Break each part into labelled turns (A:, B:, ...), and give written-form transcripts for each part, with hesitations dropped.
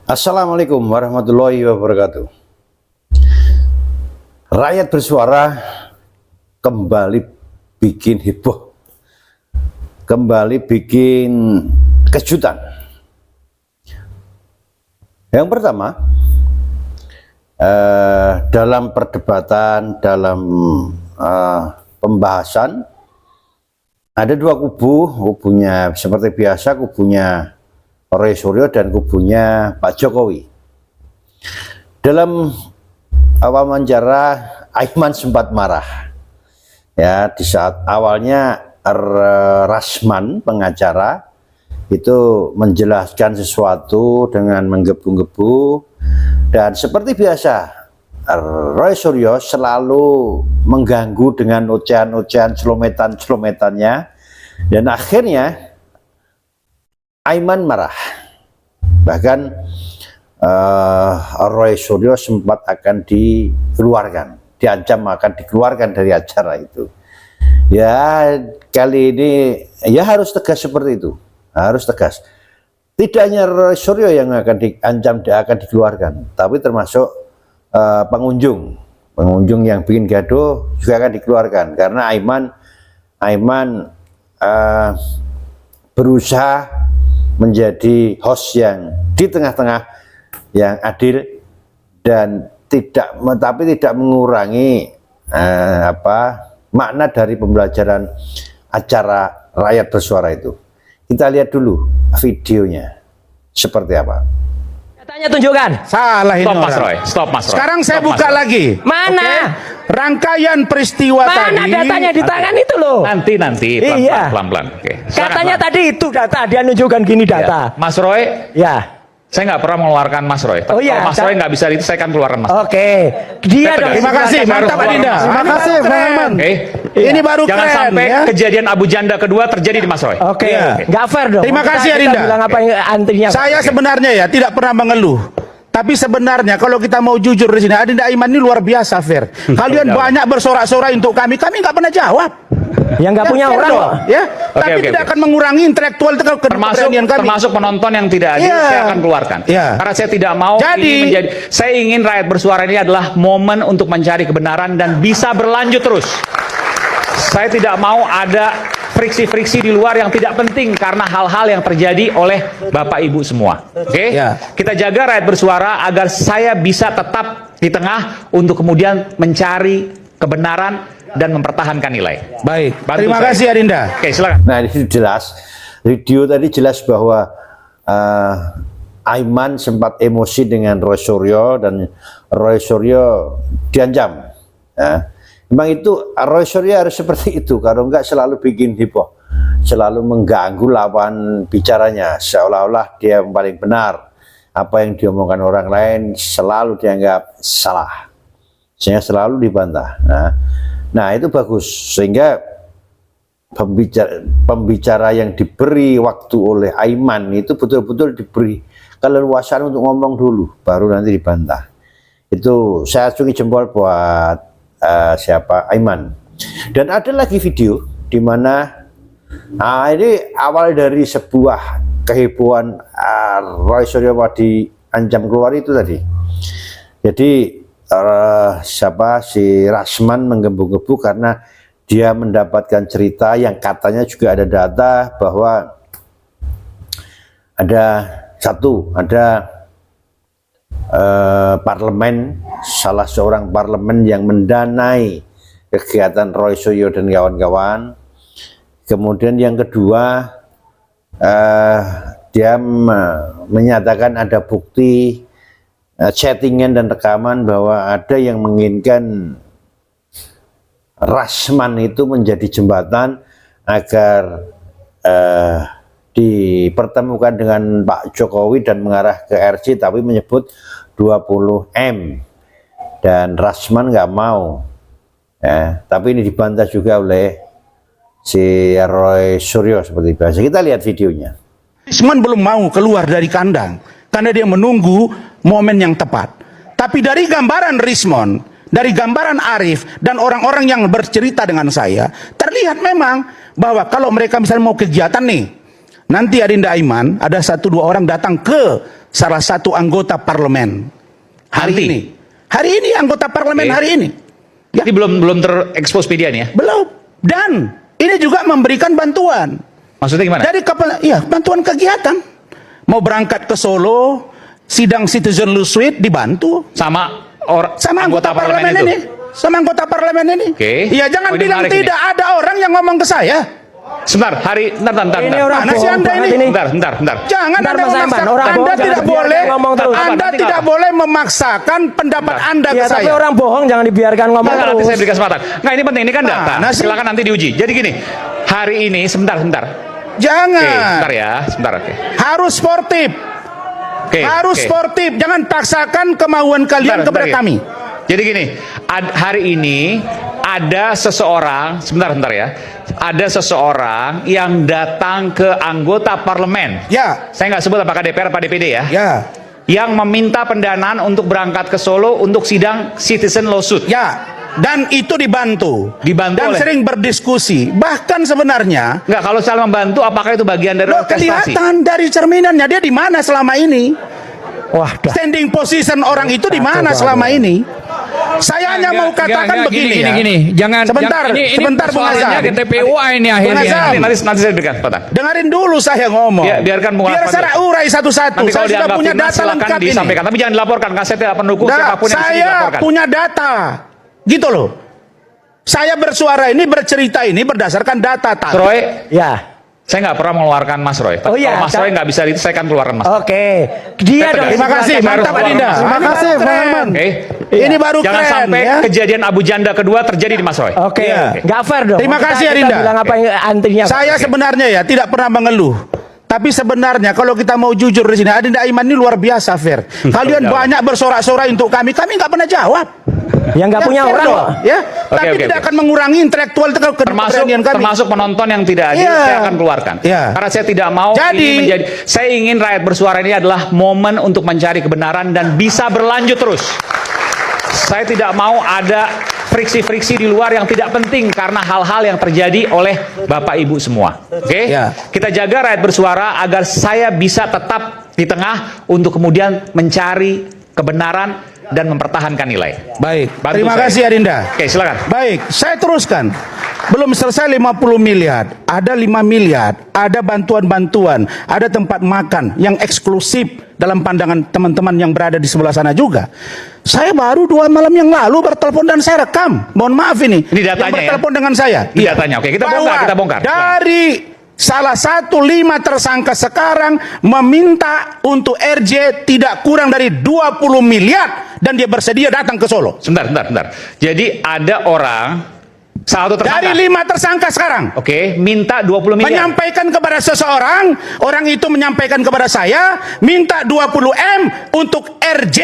A: Assalamualaikum warahmatullahi wabarakatuh. Rakyat bersuara kembali bikin heboh, kembali bikin kejutan. Yang pertama, dalam perdebatan, dalam pembahasan, ada dua kubu, kubunya seperti biasa, kubunya Roy Suryo dan kubunya Pak Jokowi. Dalam wawancara, Aiman sempat marah. Ya, di saat awalnya Rasman, pengacara, itu menjelaskan sesuatu dengan menggebu-gebu, dan seperti biasa, Roy Suryo selalu mengganggu dengan ocehan-ocehan celometan-celometannya, dan akhirnya Aiman marah. Bahkan Roy Suryo sempat akan dikeluarkan, diancam akan dikeluarkan dari acara itu. Ya, kali ini ya harus tegas seperti itu, harus tegas. Tidak hanya Roy Suryo yang akan diancam, dia akan dikeluarkan, tapi termasuk pengunjung yang bikin gaduh juga akan dikeluarkan, karena Aiman berusaha menjadi host yang di tengah-tengah, yang adil, dan tidak mengurangi makna dari pembelajaran acara Rakyat Bersuara itu. Kita lihat dulu videonya seperti apa.
B: Datanya tunjukkan.
C: Salah ini.
D: Stop Mas Roy, stop Mas Roy.
C: Sekarang saya buka lagi.
B: Mana?
C: Rangkaian peristiwa
B: Mana
C: tadi.
B: datanya di tangan itu loh.
D: Nanti
B: Iya.
D: pelan-pelan. Oke. Silakan,
B: Katanya
D: Pak.
B: tadi itu data, dia nunjukkan gini data.
D: Ya. Mas Roy,
B: Ya.
D: saya nggak pernah mengeluarkan Mas Roy.
B: Oh iya,
D: Kalau Mas Roy nggak bisa itu, saya akan keluarkan Mas.
B: Oke. Dia
D: Saya
B: dong.
D: tegas.
C: Terima kasih, mantap Adinda. Terima kasih, Bang Herman.
D: Oke.
C: Ini baru
D: Jangan
C: keren
D: sampai
C: ya.
D: kejadian Abu Janda kedua terjadi di Mas Roy.
B: Oke.
C: Iya.
B: Nggak fair dong.
C: Terima kasih,
B: Kita
C: Adinda.
B: bilang apa yang antrinya.
C: Saya sebenarnya ya tidak pernah mengeluh. Tapi sebenarnya kalau kita mau jujur di sini, Adinda Aiman ini luar biasa fair. Kalian banyak bersorak-sorai untuk kami nggak pernah jawab.
B: Yang nggak punya
C: fair
B: orang
C: dong,
B: kok.
C: ya.
D: Oke,
C: Tapi
D: oke,
C: tidak
D: oke.
C: akan mengurangi intelektual keberanian kami.
D: Termasuk penonton yang tidak adil,
C: Iya.
D: saya akan keluarkan.
C: Iya.
D: Karena saya tidak mau saya ingin Rakyat Bersuara ini adalah momen untuk mencari kebenaran dan bisa berlanjut terus. Saya tidak mau ada friksi-friksi di luar yang tidak penting karena hal-hal yang terjadi oleh Bapak Ibu semua. Oke?
C: Ya.
D: Kita jaga Rakyat Bersuara agar saya bisa tetap di tengah untuk kemudian mencari kebenaran dan mempertahankan nilai.
C: Baik.
D: Bantu
C: Terima
D: saya.
C: kasih Adinda.
D: Oke, silakan.
A: Nah, ini jelas, video tadi jelas bahwa Aiman sempat emosi dengan Roy Suryo dan Roy Suryo diancam. Ya. Memang itu Roy Suryo harus seperti itu, kalau enggak selalu bikin heboh, selalu mengganggu lawan bicaranya, seolah-olah dia yang paling benar, apa yang diomongkan orang lain selalu dianggap salah, sehingga selalu dibantah. Nah itu bagus, sehingga pembicara yang diberi waktu oleh Aiman itu betul-betul diberi keleluasaan untuk ngomong dulu, baru nanti dibantah. Itu saya acungi jempol buat Aiman. Dan ada lagi video di mana ini awal dari sebuah kehebohan Roy Suryo diancam keluar itu tadi. Jadi si Rasman menggebu-gebu karena dia mendapatkan cerita yang katanya juga ada data bahwa ada parlemen, salah seorang parlemen yang mendanai kegiatan Roy Suryo dan kawan-kawan. Kemudian yang kedua, dia menyatakan ada bukti chattingan dan rekaman bahwa ada yang menginginkan Rasman itu menjadi jembatan agar dipertemukan dengan Pak Jokowi dan mengarah ke RC, tapi menyebut 20M, dan Rasman nggak mau. Tapi ini dibantah juga oleh si Roy Suryo seperti biasa. Kita lihat videonya.
C: Risman belum mau keluar dari kandang karena dia menunggu momen yang tepat. Tapi dari gambaran Risman, dari gambaran Arif dan orang-orang yang bercerita dengan saya, terlihat memang bahwa kalau mereka misalnya mau kegiatan nih, nanti Adinda Aiman ada 1-2 orang datang ke salah satu anggota parlemen hari
D: Nanti?
C: ini. Hari ini anggota parlemen
D: Oke.
C: hari ini. Ya.
D: Ini belum terekspos media nih ya?
C: Belum. Dan ini juga memberikan bantuan.
D: Maksudnya gimana?
C: Dari iya, bantuan kegiatan. Mau berangkat ke Solo, sidang Citizen Law Suite dibantu
D: Sama
C: anggota parlemen
D: itu?
C: ini. Sama anggota parlemen ini.
D: Oke.
C: Iya, jangan
D: Oh, ini
C: bilang
D: menarik
C: tidak ada orang yang ngomong ke saya.
D: Sebentar, bentar.
B: Ini orang
C: Mana sih
B: bohong
C: Anda
B: banget
C: ini?
D: Bentar.
C: Jangan
B: Bentar,
C: Anda
B: Mas Aiman,
C: memaksakan.
B: orang bohong
C: Anda
B: jangan
C: tidak
B: dibiarkan
C: boleh
B: ngomong terus.
C: Anda
D: Nanti
C: tidak
D: nggak
C: boleh memaksakan pendapat Anda ke
B: Ya, tapi
C: saya.
B: orang bohong jangan dibiarkan ngomong
D: Nanti
B: terus.
D: saya beri kesempatan. Nggak, ini penting, ini kan data.
C: Nah,
D: Silakan nanti diuji. Jadi gini, hari ini sebentar. Oke,
C: Jangan.
D: sebentar ya, sebentar. Oke.
C: Harus sportif.
D: Oke,
C: Harus
D: oke.
C: sportif. Jangan paksakan kemauan kalian kepada
D: Sebentar,
C: kami.
D: Jadi gini, hari ini ada seseorang, sebentar ya, ada seseorang yang datang ke anggota parlemen.
C: Ya.
D: Saya nggak sebut apakah DPR apa DPD ya.
C: Ya.
D: Yang meminta pendanaan untuk berangkat ke Solo untuk sidang Citizen Law Suit.
C: Ya. Dan itu dibantu.
D: Dibantu
C: Dan
D: oleh-
C: sering berdiskusi. Bahkan sebenarnya
D: Nggak, kalau salah membantu, apakah itu bagian dari
C: loh,
D: orkestrasi?
C: kelihatan dari cerminannya dia di mana selama ini.
B: Wah, dah.
C: Standing position orang itu di mana selama ini? Saya hanya mau katakan begini ya.
E: Gini. Jangan
C: Sebentar, sebentar, Bung
E: persoalannya
C: Azhar.
E: ke TPUA ini
C: Bung
E: akhirnya.
C: Azhar.
D: Nanti saya berikan kesempatan.
C: Dengarin dulu saya ngomong.
D: Biarkan Bung
C: Biar
D: Rahmat
C: saya
D: dulu.
C: urai satu-satu.
D: Nanti
C: Saya
D: kalau
C: sudah
D: dianggap
C: punya
D: fitnah,
C: data
D: silakan
C: lengkap ini.
D: disampaikan. Tapi jangan dilaporkan, karena saya tidak pendukung siapapun yang di sini
C: Saya
D: dilaporkan.
C: punya data. Gitu loh. Saya bersuara ini, bercerita ini berdasarkan data.
D: Roy,
B: Ya.
D: saya nggak pernah mengeluarkan Mas Roy.
B: Oh iya,
D: Kalau Mas Roy nggak bisa itu, saya akan keluarkan Mas.
B: Oke. Dia
D: Saya
B: dong.
C: Terima kasih,
D: Saya harus
C: mantap
D: keluar,
C: Adinda.
D: Mas.
C: Terima kasih, Bang Herman.
D: Oke.
C: Ini baru
D: Jangan
C: keren
D: sampai
C: ya.
D: kejadian Abu Janda kedua terjadi di Mas Roy.
B: Oke.
C: Iya.
B: Nggak fair dong.
C: Terima kasih,
B: Kita
C: Adinda.
B: bilang apa yang antrinya.
C: Saya sebenarnya ya tidak pernah mengeluh. Tapi sebenarnya kalau kita mau jujur di sini, Adinda Aiman ini luar biasa fair. Kalian banyak bersorak-sorai untuk kami nggak pernah jawab.
B: Yang nggak punya
C: fair
B: orang
C: dong,
B: kok.
C: ya.
D: Oke,
C: Tapi
D: oke,
C: tidak
D: oke.
C: akan mengurangi intelektual keberanian kami.
D: Termasuk penonton yang tidak hadir,
C: Iya.
D: saya akan keluarkan.
C: Iya.
D: Karena saya tidak mau
C: Jadi-
D: ini menjadi. Saya ingin rakyat bersuara ini adalah momen untuk mencari kebenaran dan bisa berlanjut terus. Saya tidak mau ada friksi-friksi di luar yang tidak penting karena hal-hal yang terjadi oleh Bapak Ibu semua. Oke?
C: Ya.
D: Kita jaga rakyat bersuara agar saya bisa tetap di tengah untuk kemudian mencari kebenaran dan mempertahankan nilai.
C: Baik.
D: Bantu
C: Terima
D: saya.
C: kasih Adinda.
D: Oke, silakan.
C: Baik, saya teruskan. Belum selesai 50 miliar, ada 5 miliar, ada bantuan-bantuan, ada tempat makan yang eksklusif dalam pandangan teman-teman yang berada di sebelah sana juga. Saya baru 2 malam yang lalu bertelepon dan saya rekam. Mohon maaf ini.
D: Ini datanya
C: yang bertelepon
D: ya?
C: dengan saya.
D: Ini datanya. Oke, kita bongkar,
C: Bahwa
D: kita bongkar.
C: Dari salah satu 5 tersangka sekarang meminta untuk RJ tidak kurang dari 20 miliar dan dia bersedia datang ke Solo.
D: Sebentar. Jadi ada orang, salah satu tersangka.
C: Dari 5 tersangka sekarang.
D: Oke, minta 20 miliar.
C: Menyampaikan kepada seseorang, orang itu menyampaikan kepada saya, minta 20 M untuk RJ.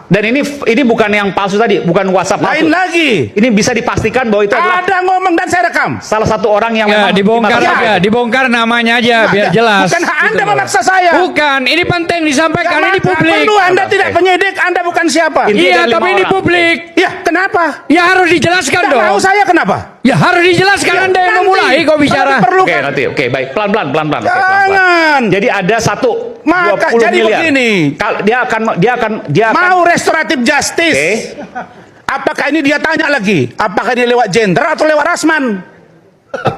D: Dan ini bukan yang palsu tadi, bukan WhatsApp palsu.
C: Lain lagi.
D: Ini bisa dipastikan bahwa itu adalah
C: Ada ngomong dan saya rekam.
D: salah satu orang yang
E: Ya,
D: memang
E: dibongkar
D: dimaksud.
E: aja, dibongkar namanya aja biar
C: Ada.
E: jelas.
C: Bukan hak Anda
E: Gitu loh.
C: memaksa saya.
E: Bukan, ini penting disampaikan, ini
C: Maka
E: publik.
C: perlu Anda
D: Oke.
C: tidak penyidik, Anda bukan siapa.
D: Ini-
E: Iya,
D: dari
E: tapi
D: 5
E: ini
D: orang.
E: publik.
C: Ya, kenapa?
E: Ya harus dijelaskan
C: Tidak
E: dong.
C: mau saya kenapa?
E: Ya harus dijelaskan,
C: Ya,
E: Anda yang
C: nanti.
E: memulai kok
C: Kalau
E: bicara.
C: diperlukan.
D: Oke, nanti. Oke, baik. Pelan-pelan. Oke, pelan-pelan.
C: Jangan.
D: Jadi ada satu
C: Maka
D: 20
C: jadi
D: miliar.
C: begini.
D: Dia akan
C: Mau restoratif justice.
D: Oke.
C: Apakah ini dia tanya lagi? Apakah ini lewat jenderal atau lewat Rasman?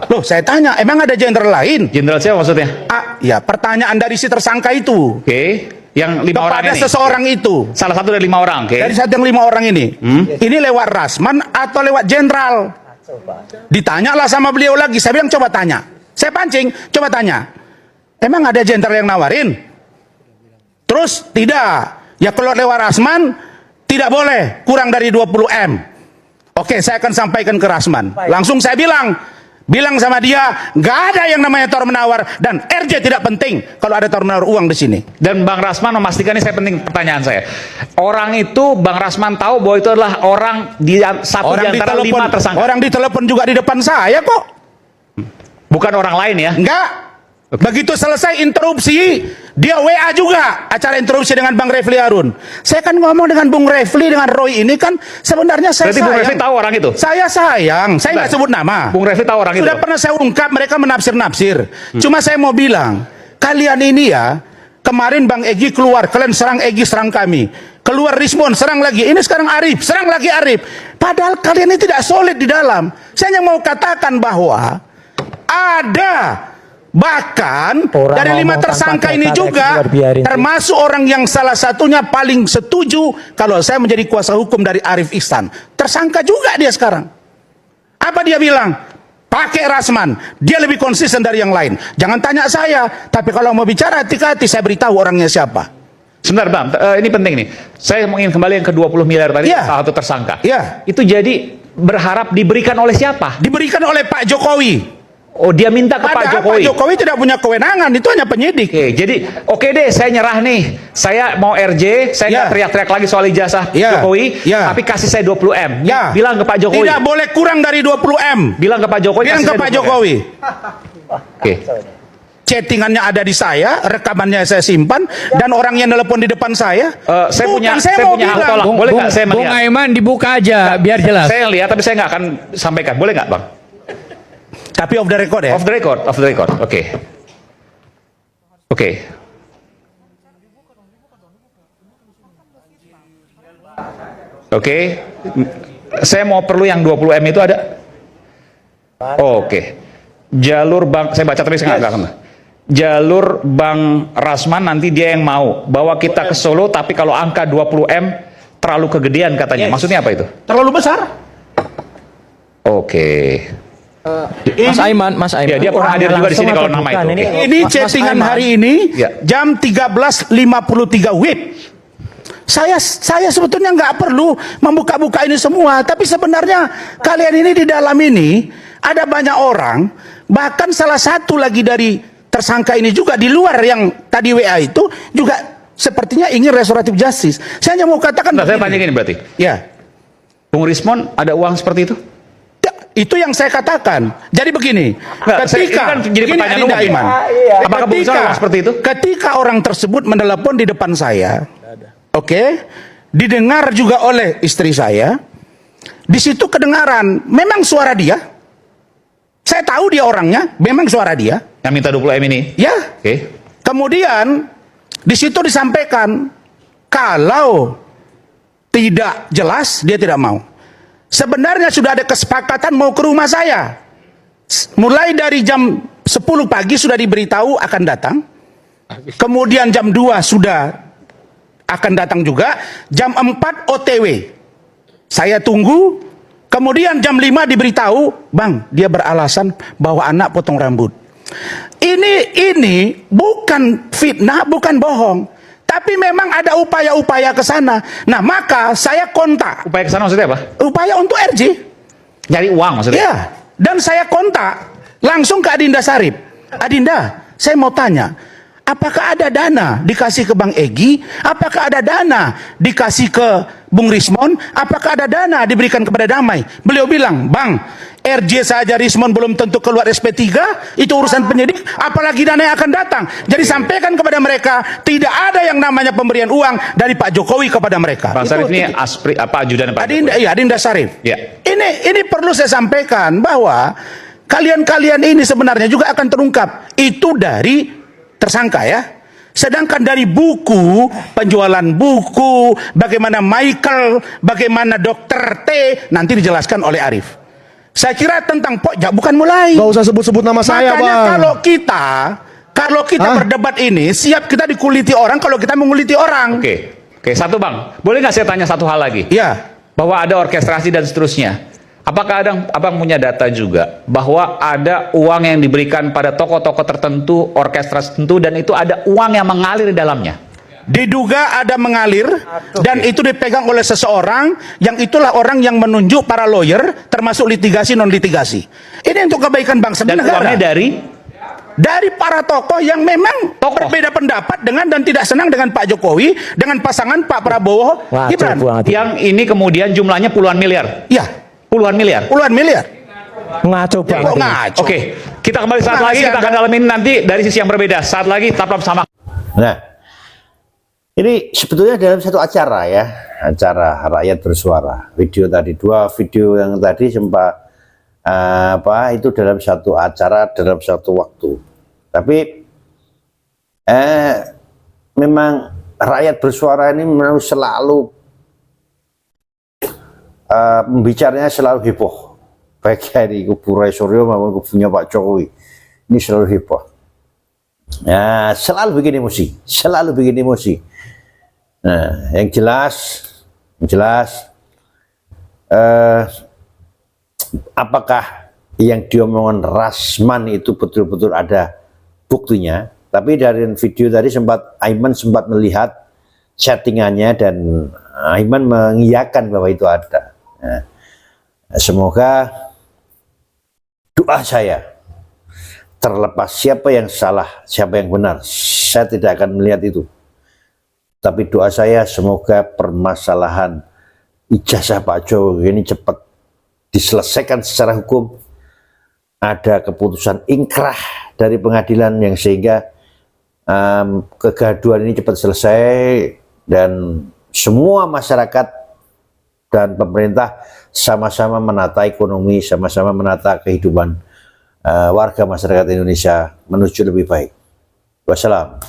C: Loh, saya tanya, emang ada jenderal lain?
D: Jenderal siapa maksudnya?
C: Ya, pertanyaan dari si tersangka itu
D: Oke, yang 5 orang
C: kepada
D: ini.
C: seseorang itu.
D: Salah satu dari 5 orang, oke.
C: Dari satu yang 5 orang ini. Ini lewat Rasman atau lewat jenderal? Ditanyalah sama beliau lagi. Saya bilang coba tanya. Saya pancing, coba tanya. Emang ada jenderal yang nawarin? Terus tidak. Ya kalau lewat Rasman tidak boleh kurang dari 20 M. Oke, saya akan sampaikan ke Rasman. Langsung saya bilang sama dia, nggak ada yang namanya tawar menawar dan RJ tidak penting kalau ada tawar menawar uang di sini.
D: Dan Bang Rasman memastikan ini, saya penting pertanyaan saya. Orang itu Bang Rasman tahu bahwa itu adalah orang satu di antara 5 tersangka.
C: Orang ditelepon juga di depan saya kok.
D: Bukan orang lain ya.
C: Enggak. Begitu selesai interupsi, dia WA juga acara interupsi dengan Bang Refli Harun. Saya kan ngomong dengan Bung Refli, dengan Roy ini kan sebenarnya saya
D: Berarti Bung
C: sayang.
D: Refli tahu orang itu?
C: Saya sayang, saya nggak sebut nama.
D: Bung Refli tahu orang
C: Sudah
D: itu?
C: pernah saya ungkap, mereka menafsir-nafsir. Cuma saya mau bilang, kalian ini ya Kemarin Bang Egy keluar, kalian serang Egy, serang kami. Keluar Rismon, serang lagi. Ini sekarang Arif, serang lagi Arif. Padahal kalian ini tidak solid di dalam. Saya hanya mau katakan bahwa ada bahkan
B: Orang
C: dari 5
B: ngomong
C: tersangka
B: tanpa
C: ini
B: data,
C: juga
B: biarin.
C: termasuk orang yang salah satunya paling setuju kalau saya menjadi kuasa hukum dari Arif Ihsan. Tersangka juga dia sekarang. Apa dia bilang? Pakai Rasman, dia lebih konsisten dari yang lain. Jangan tanya saya, tapi kalau mau bicara hati-hati saya beritahu orangnya siapa.
D: Sebentar Bang, ini penting nih. Saya ingin kembali yang ke 20 miliar tadi,
C: Iya.
D: salah satu tersangka.
C: Iya.
D: Itu jadi berharap diberikan oleh siapa?
C: Diberikan oleh Pak Jokowi.
D: Oh, dia minta ke Pak
C: Padahal
D: Jokowi.
C: Pak Jokowi tidak punya kewenangan, itu hanya penyidik.
D: Oke, jadi oke deh, saya nyerah nih. Saya mau RJ, saya nggak
C: Ya.
D: teriak-teriak lagi soal ijazah
C: Ya.
D: Jokowi,
C: Ya.
D: tapi kasih saya 20 M.
C: Ya.
D: Bilang ke Pak Jokowi.
C: Tidak boleh kurang dari 20 M.
D: Bilang ke Pak Jokowi.
C: Bilang
D: kasih
C: ke
D: saya
C: Pak
D: 20 M.
C: Jokowi.
D: Oke.
C: Chattingannya ada di saya, rekamannya saya simpan, dan orang yang nelpon di depan saya.
D: Saya
C: Bukan,
D: punya
C: mau
D: hak
C: bilang.
D: tolak. Boleh nggak saya
E: Bung
D: melihat?
E: Aiman dibuka aja biar jelas.
D: Saya lihat, tapi saya nggak akan sampaikan. Boleh nggak, Bang?
C: Tapi off the record ya.
D: Off the record, off the record. Oke. Oke. Oke. Saya mau perlu yang 20 M itu ada. Oke. Jalur Bang, saya baca tapi saya nggak akan. Jalur Bang Rasman nanti dia yang mau bawa kita ke Solo, tapi kalau angka 20 M terlalu kegedean katanya. Maksudnya apa itu?
C: Terlalu besar.
D: Oke.
B: Mas Aiman, Mas Aiman.
D: Ya, dia pernah hadir juga di sini kalau nama itu. Oke.
C: Ini
B: Mas
C: chattingan
B: Aiman.
C: hari ini
D: Ya.
C: jam 13.53 WIB. Saya sebetulnya nggak perlu membuka-buka ini semua, tapi sebenarnya kalian ini di dalam ini ada banyak orang, bahkan salah satu lagi dari tersangka ini juga di luar yang tadi WA itu juga sepertinya ingin restoratif justice. Saya hanya mau katakan
D: Nah, saya
C: begini.
D: tanya gini berarti.
C: Ya.
D: Bung Rismon ada uang seperti itu?
C: Ya, itu yang saya katakan. Jadi begini,
D: Nggak, ini kan jadi pertanyaan umum.
C: Iman.
D: Apakah Bung Rismon ada uang seperti itu?
C: Ketika orang tersebut menelepon di depan saya, oke, didengar juga oleh istri saya, di situ kedengaran, memang suara dia. Saya tahu dia orangnya, memang suara dia.
D: Yang minta 20 M ini?
C: Ya.
D: Oke.
C: Kemudian di situ disampaikan kalau tidak jelas dia tidak mau. Sebenarnya sudah ada kesepakatan mau ke rumah saya. Mulai dari jam 10 pagi sudah diberitahu akan datang. Kemudian jam 2 sudah akan datang juga. Jam 4 OTW. Saya tunggu. Kemudian jam 5 diberitahu, Bang, dia beralasan bahwa anak potong rambut. Ini bukan fitnah, bukan bohong. Tapi memang ada upaya-upaya ke sana. Nah, maka saya kontak.
D: Upaya ke sana maksudnya apa?
C: Upaya untuk RJ.
D: Nyari uang maksudnya?
C: Ya. Dan saya kontak langsung ke Adinda Sarip. Adinda, saya mau tanya, apakah ada dana dikasih ke Bang Egy? Apakah ada dana dikasih ke Bung Rismon? Apakah ada dana diberikan kepada Damai? Beliau bilang, Bang, RJ saja Rismon belum tentu keluar SP3, itu urusan penyidik, apalagi dana yang akan datang. Jadi sampaikan kepada mereka, tidak ada yang namanya pemberian uang dari Pak Jokowi kepada mereka.
D: Bang Sarif
C: Itu-
D: ini ajudan Pak
C: Adinda,
D: Jokowi.
C: iya, Adinda Sarif.
D: Ya.
C: Ini perlu saya sampaikan bahwa kalian ini sebenarnya juga akan terungkap. Itu dari tersangka ya. Sedangkan dari buku, penjualan buku, bagaimana Michael, bagaimana Dr. T, nanti dijelaskan oleh Arif. Saya kira tentang pojok bukan mulai.
F: Gak usah sebut-sebut nama saya,
C: Makanya
F: Bang.
C: kalau kita
F: Hah?
C: berdebat ini, siap kita dikuliti orang kalau kita menguliti orang.
D: Oke, satu Bang. Boleh nggak saya tanya satu hal lagi?
C: Ya.
D: Bahwa ada orkestrasi dan seterusnya. Apakah abang punya data juga bahwa ada uang yang diberikan pada tokoh-tokoh tertentu, orkestrasi tertentu, dan itu ada uang yang mengalir di dalamnya?
C: Diduga ada mengalir dan itu dipegang oleh seseorang yang itulah orang yang menunjuk para lawyer termasuk litigasi non litigasi. Ini untuk kebaikan bangsa dan
D: Dan
C: negara.
D: uangnya
C: Dari para tokoh yang memang berbeda pendapat dengan dan tidak senang dengan Pak Jokowi, dengan pasangan Pak Prabowo
B: Wah,
C: Gibran.
B: cukup banget.
D: yang ini kemudian jumlahnya puluhan miliar.
C: Ya,
D: Puluhan miliar.
C: puluhan miliar.
B: Ngaco
C: Kok
B: banget.
C: ngaco?
D: Oke, kita kembali saat
C: Nah,
D: lagi,
C: masih
D: kita akan
C: ada.
D: dalamin nanti dari sisi yang berbeda. Saat lagi tetaplah bersama.
A: Nah, ini sebetulnya dalam satu acara ya, acara rakyat bersuara. Video tadi, 2 video yang tadi sempat itu dalam satu acara dalam satu waktu. Tapi memang rakyat bersuara ini memang selalu pembicaranya selalu heboh, baik dari kubu Roy Suryo maupun kubunya Pak Jokowi. Ini selalu heboh. Nah, selalu bikin emosi, selalu bikin emosi. Nah, yang jelas, apakah yang diomongkan Rasman itu betul-betul ada buktinya? Tapi dari video tadi Aiman sempat melihat chattingannya dan Aiman mengiyakan bahwa itu ada. Nah, semoga doa saya, terlepas siapa yang salah, siapa yang benar, saya tidak akan melihat itu. Tapi doa saya semoga permasalahan ijazah Pak Jokowi ini cepat diselesaikan secara hukum. Ada keputusan ingkrah dari pengadilan yang sehingga kegaduhan ini cepat selesai dan semua masyarakat dan pemerintah sama-sama menata ekonomi, sama-sama menata kehidupan warga masyarakat Indonesia menuju lebih baik. Wassalam.